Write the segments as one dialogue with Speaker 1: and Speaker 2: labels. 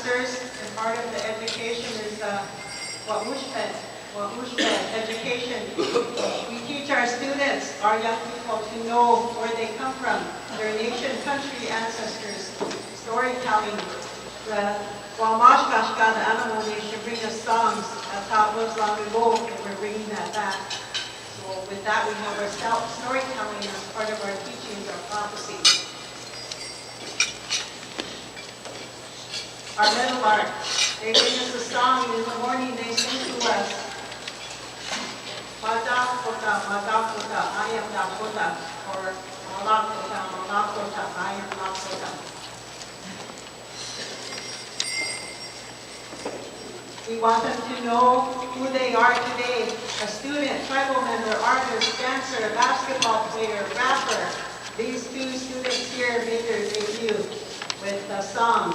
Speaker 1: ancestors, and part of the education is Waushpet education. We teach our students, our young people, to know where they come from, their nation, country, ancestors, storytelling. The Wamashkashka, the animal nation, bring us songs. That's how it was long ago, and we're bringing that back. So with that, we have our storytelling as part of our teachings, our prophecy. Our metal art, they bring us a song, and in the morning they sing to us. Dakota, Dakota, I am Dakota, or Dakota, Dakota, I am Dakota. We want them to know who they are today. A student, tribal member, artist, dancer, basketball player, rapper. These two students here made their debut with a song.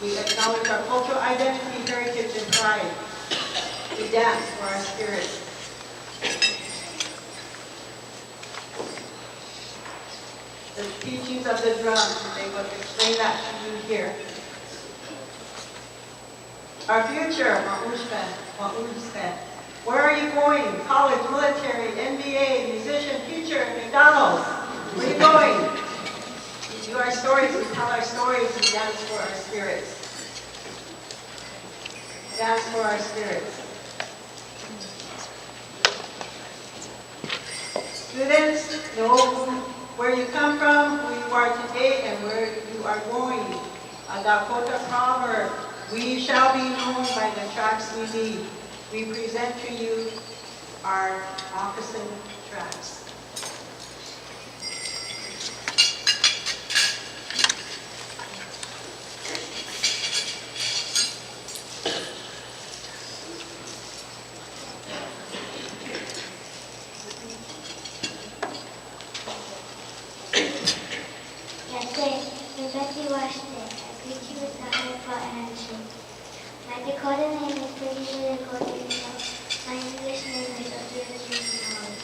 Speaker 1: We acknowledge our cultural identity, heritage, and pride. We dance for our spirit. The teachings of the drum, they will explain that to you here. Our future, Waushpet. Where are you going? College, military, NBA, musician, teacher, McDonald's. Where are you going? We do our stories, we tell our stories, we dance for our spirits. Dance for our spirits. Students, know where you come from, who you are today, and where you are going. A Dakota proverb, we shall be known by the tracks we leave. We present to you our moccasin tracks.
Speaker 2: My Dakota name is Belinda Joe. My English name is Chamberlain.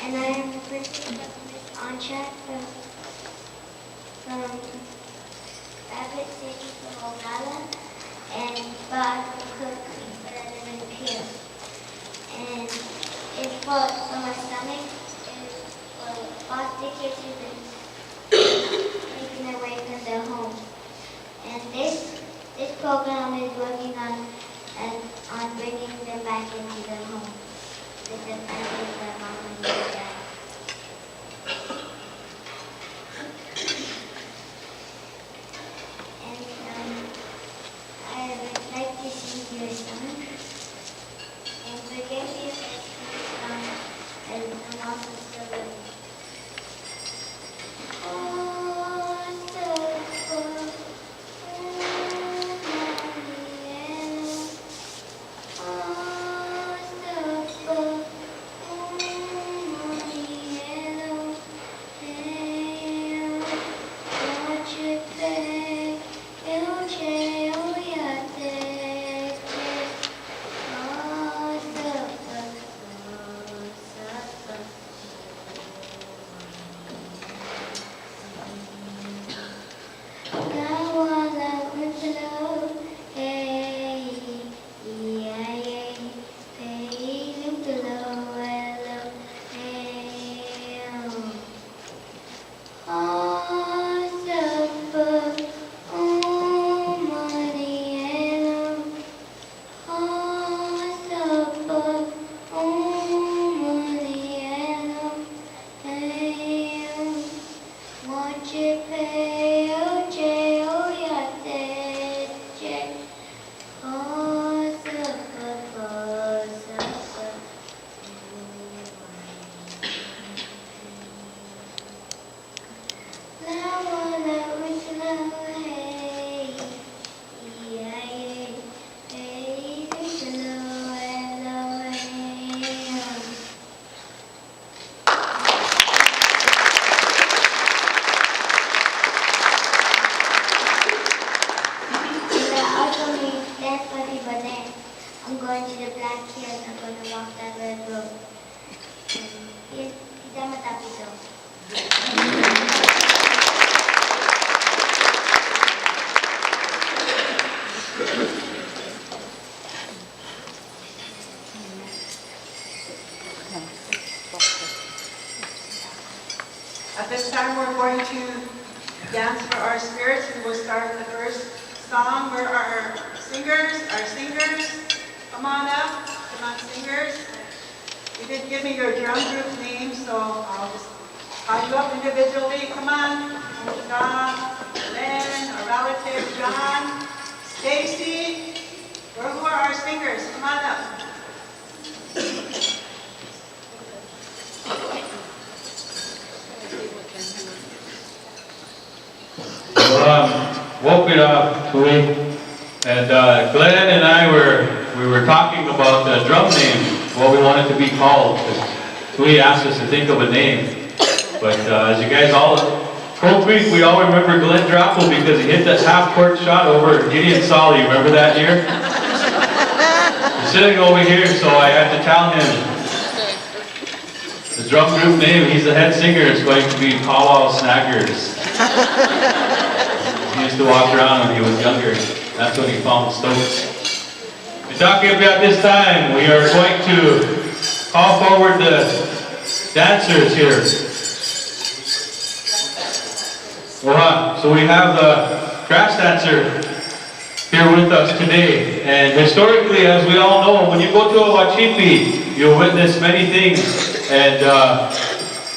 Speaker 2: And I am the princess of Miss Onchak from Rabbit City from Oacoma, and Bob Cook, but I live in Pierre. And it's for my stomach is for foster kids who've been taken away from their home. And this program is working on bringing them back into their home with the family of their mom and their dad. And I would like to sing you a song. And forgive me if I sing a song, and I'm also still living. I'm going to the black hills. I'm going to walk that red road. Kita matapito.
Speaker 1: At this time, we're going to dance for our spirits. We will start the first song where our singers, come on up. Come on, singers. You didn't give me your drum group name, so I'll just call you up individually. Come on. John, Lynn, our relative, John, Stacy. Who are our singers? Come on up.
Speaker 3: Woke it up, Tui, and Glenn and I were talking about the drum name, what we wanted to be called. Tui asked us to think of a name, but as you guys all, Cold Creek, we all remember Glenn Drappel because he hit that half-court shot over Gideon Solly. Remember that year? He's sitting over here, so I had to tell him the drum group name. He's the head singer. Is going to be Powwow Snaggers. He used to walk around when he was younger. That's when he found Stokes. We're talking about this time. We are going to call forward the dancers here. So we have the grass dancer here with us today. And historically, as we all know, when you go to a Wachipi, you'll witness many things. And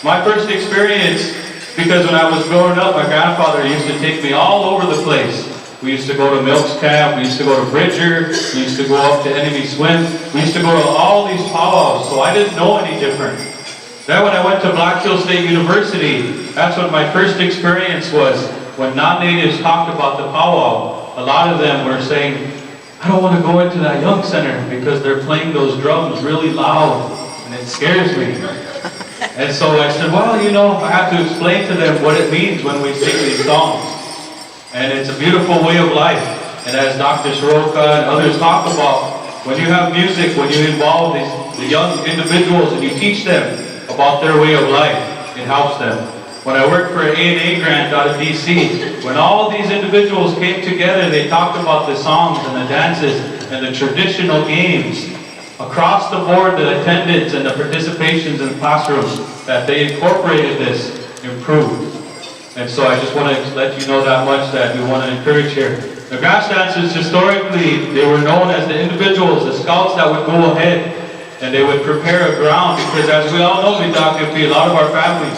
Speaker 3: my first experience, because when I was growing up, my grandfather used to take me all over the place. We used to go to Milks Camp, we used to go to Bridger, we used to go up to Enemy Swim, we used to go to all these powwows, so I didn't know any different. Then when I went to Black Hills State University, that's what my first experience was. When non-natives talked about the powwow, a lot of them were saying, I don't want to go into that young center because they're playing those drums really loud and it scares me. And so I said, well, you know, I have to explain to them what it means when we sing these songs. And it's a beautiful way of life. And as Dr. Soroka and others talk about, when you have music, when you involve the young individuals and you teach them about their way of life, it helps them. When I worked for an A&A grant out of DC, when all these individuals came together, they talked about the songs and the dances and the traditional games. Across the board, the attendance and the participations in classrooms, that they incorporated this, improved. And so I just want to let you know that much that we want to encourage here. The grass dancers, historically, they were known as the individuals, the scouts that would go ahead and they would prepare a ground because as we all know, a lot of our families,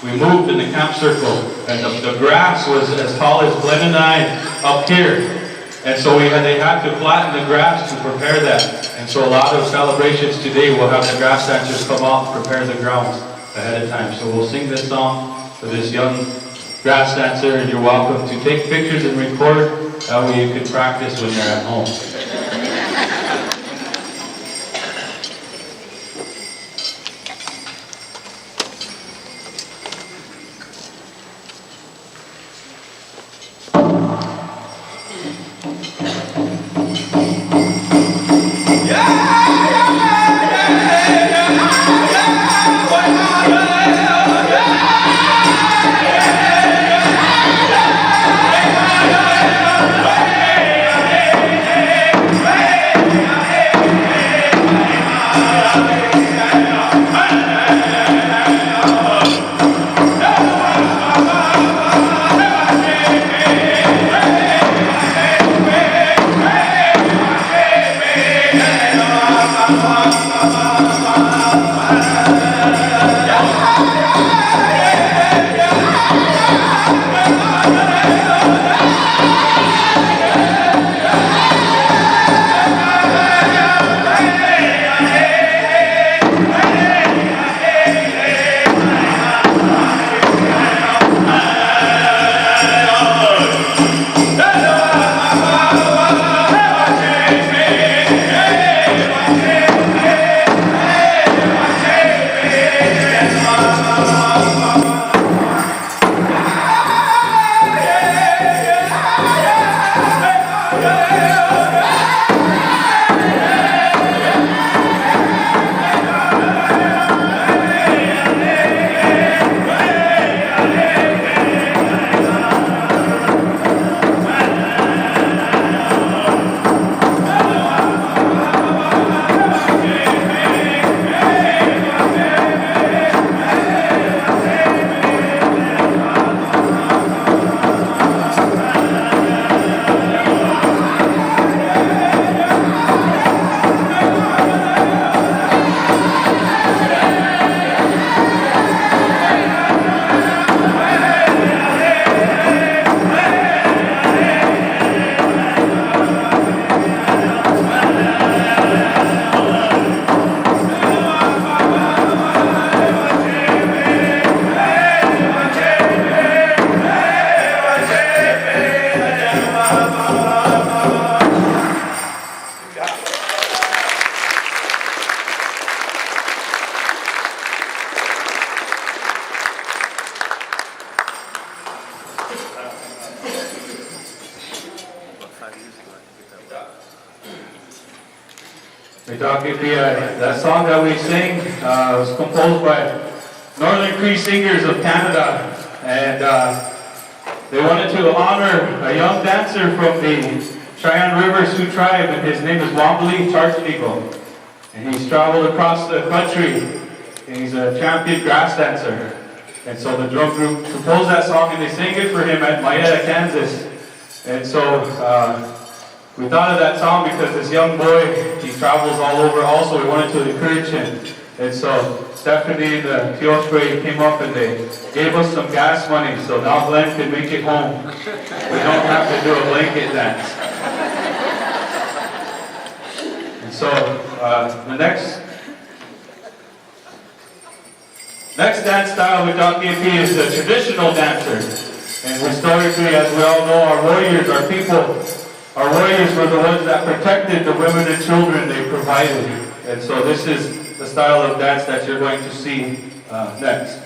Speaker 3: we moved in the camp circle and the grass was as tall as Glenn and I up here. And so they had to flatten the grass to prepare that. And so a lot of celebrations today will have the grass dancers come out and prepare the grounds ahead of time. So we'll sing this song for this young grass dancer, and you're welcome to take pictures and record. That way you can practice when you're at home. That song that we sing was composed by Northern Cree Singers of Canada, and they wanted to honor a young dancer from the Cheyenne River Sioux tribe, and his name is Wombly Chargenico. And he's traveled across the country, and he's a champion grass dancer. And so the drum group composed that song, and they sang it for him at Mayetta, Kansas. And so we thought of that song because this young boy, he travels all over also. We wanted to encourage him. And so Stephanie and the Kioskwe came up and they gave us some gas money so now Glenn can make it home. We don't have to do a blanket dance. And so the next dance style we thought KP is the traditional dancer. And historically, as we all know, our warriors were the ones that protected the women and children they provided. And so this is the style of dance that you're going to see next.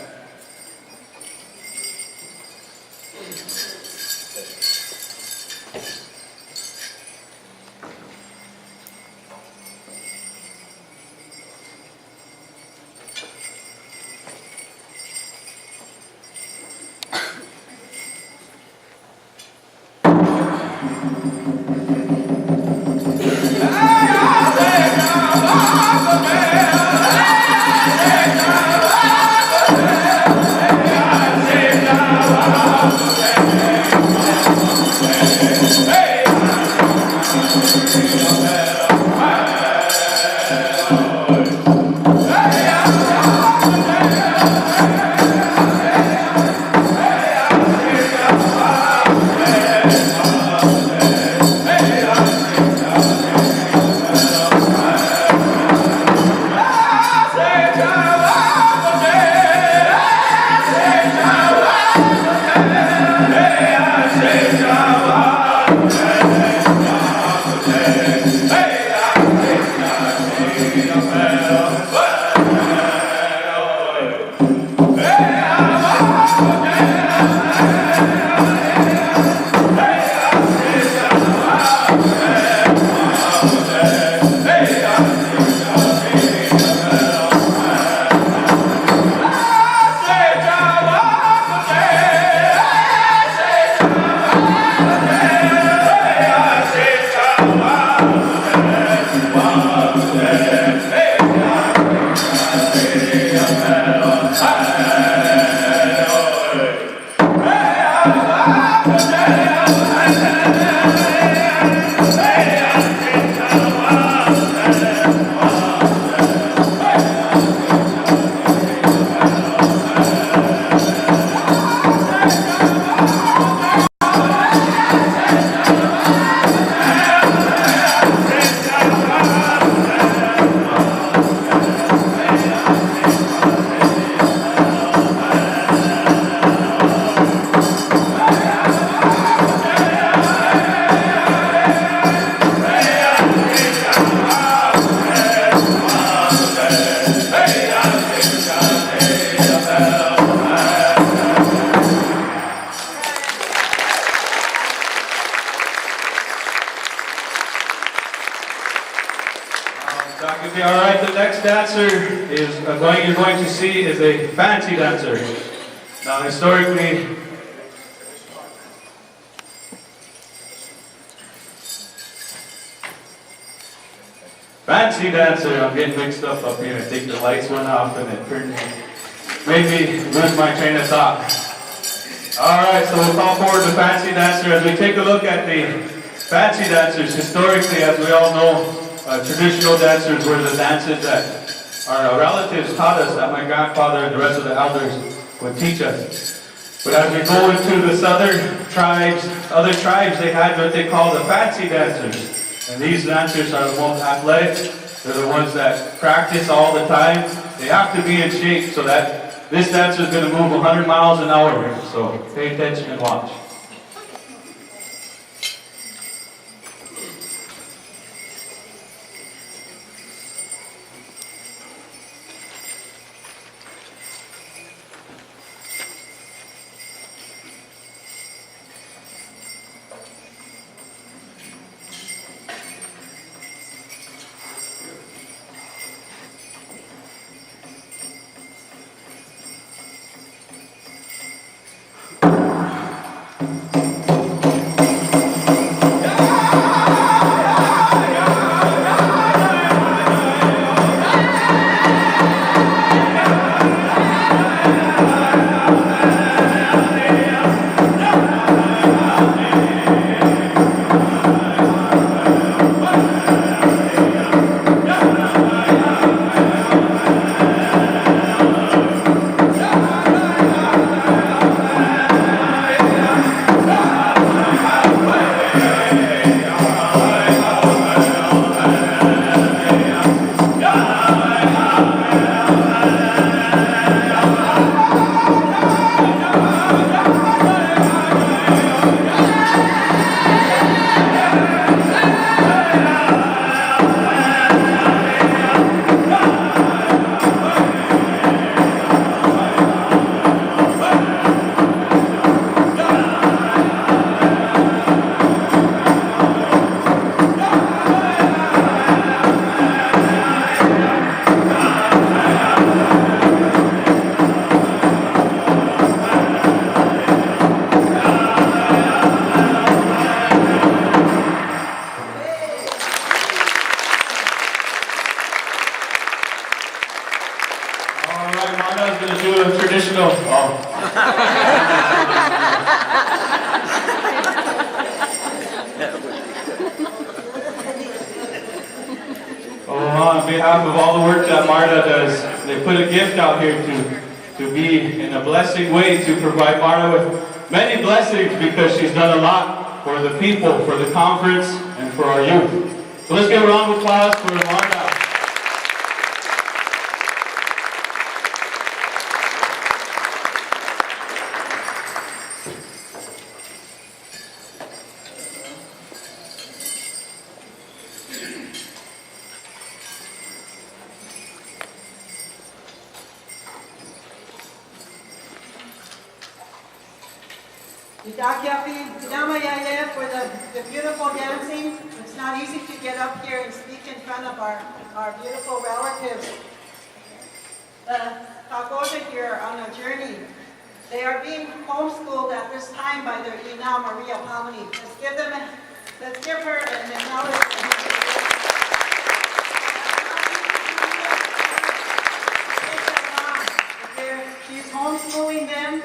Speaker 3: Alright, the next dancer you're going to see is a fancy dancer. Now historically, fancy dancer, I'm getting mixed up here. I think the lights went off and it made me lose my train of thought. Alright, so we'll call forward the fancy dancer as we take a look at the fancy dancers. Historically, as we all know, traditional dancers were the dances that our relatives taught us, that my grandfather and the rest of the elders would teach us. But as we go into the southern tribes, other tribes, they had what they call the fancy dancers. And these dancers are the most athletic. They're the ones that practice all the time. They have to be in shape so that this dancer is going to move 100 miles an hour. So pay attention and watch. on behalf of all the work that Marta does, they put a gift out here to be in a blessing way to provide Marta with many blessings because she's done a lot for the people, for the conference, and for our youth. So let's give a round of applause for Marta.
Speaker 1: For the beautiful dancing. It's not easy to get up here and speak in front of our beautiful relatives. The Dakota here are on a journey. They are being homeschooled at this time by their Ina Maria Pomini. Let's give her an acknowledgement. She's homeschooling them.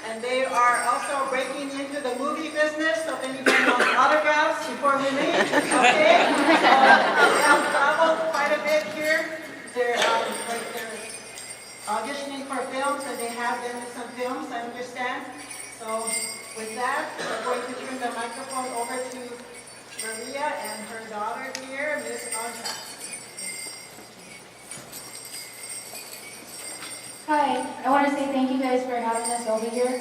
Speaker 1: And they are also breaking into the movie business, so if anybody wants autographs before we leave, okay? They have traveled quite a bit here. They're auditioning for films, and they have been in some films, I understand. So with that, we're going to turn the microphone over to Maria and her daughter here, Miss Andra.
Speaker 4: Hi, I want to say thank you guys for having us over here.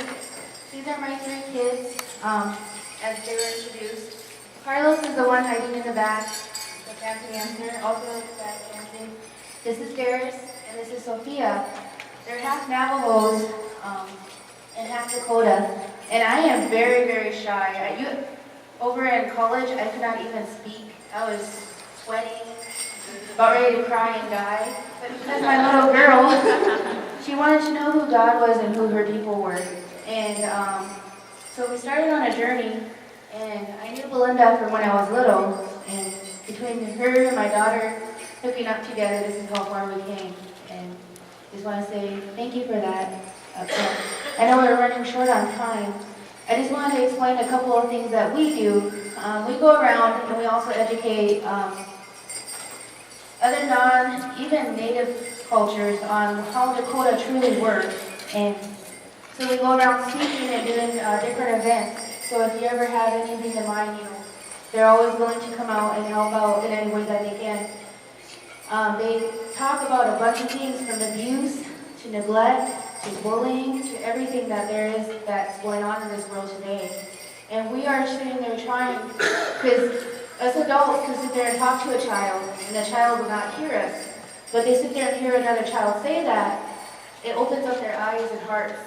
Speaker 4: These are my three kids, as they were introduced. Carlos is the one hiding in the back, the fancy dancer, also the back dancing. This is Darius, and this is Sophia. They're half Navajos and half Dakota, and I am very, very shy. Over in college, I could not even speak. I was sweating, about ready to cry and die. But because my little girl, she wanted to know who God was and who her people were. And so we started on a journey, and I knew Belinda from when I was little, and between her and my daughter hooking up together, this is how far we came. And just want to say thank you for that. I know we're running short on time. I just wanted to explain a couple of things that we do. We go around and we also educate other even native cultures on how Dakota truly works. And so we go around speaking and doing different events. So if you ever have anything in mind, they're always willing to come out and help out in any way that they can. They talk about a bunch of things from abuse to neglect to bullying to everything that there is that's going on in this world today. And we are sitting there trying, because us adults can sit there and talk to a child, and the child will not hear us. But they sit there and hear another child say that, it opens up their eyes and hearts.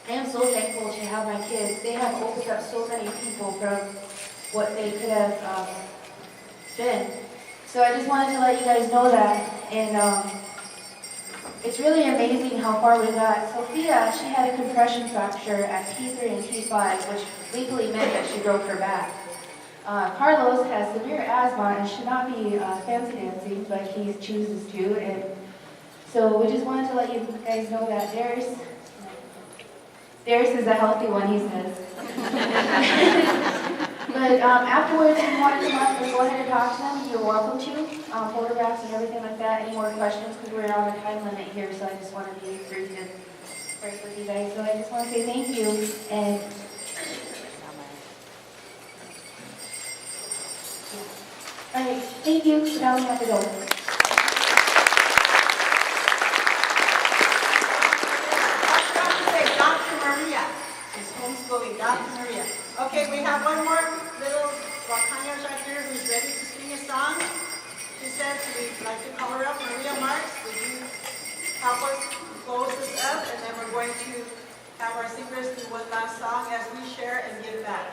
Speaker 4: I am so thankful to have my kids. They have opened up so many people from what they could have been. So I just wanted to let you guys know that. And it's really amazing how far we got. Sophia, she had a compression fracture at T3 and T5, which legally meant that she broke her back. Carlos has severe asthma and should not be fancy dancing, but he chooses to. And so we just wanted to let you guys know that Darius is a healthy one, he says. But afterwards, if you want to come up and go ahead and talk to them, you're welcome to. Photographs and everything like that. Any more questions? Because we're on a time limit here, so I just want to be brief and break with you guys. So I just want to say thank you. And all right, thank you. So now we have to go.
Speaker 1: Dr. Maria is homeschooling. Dr. Maria. Okay, we have one more little Wakanyos right here who's ready to sing a song. She said we'd like to call her up. Maria Marks, would you help us close this up? And then we're going to have our singers do one last song as we share and give back.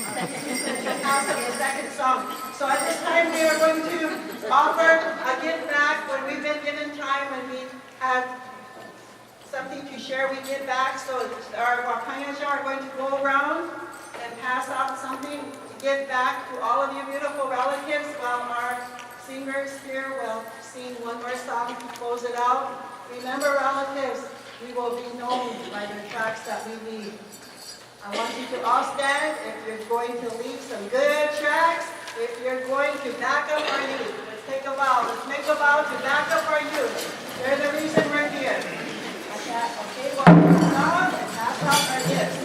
Speaker 1: Pass up the second song. So at this time, we are going to offer a give back when we've been given time, when we had something to share, we give back. So our Wakayas are going to go around and pass out something to give back to all of you beautiful relatives while our singers here will sing one more song to close it out. Remember, relatives, we will be known by the tracks that we leave. I want you to all stand if you're going to leave some good tracks, if you're going to back up our youth. Let's take a vow. Let's make a vow to back up our youth. They're the reason we're here. Okay, well, song and pass out our gifts.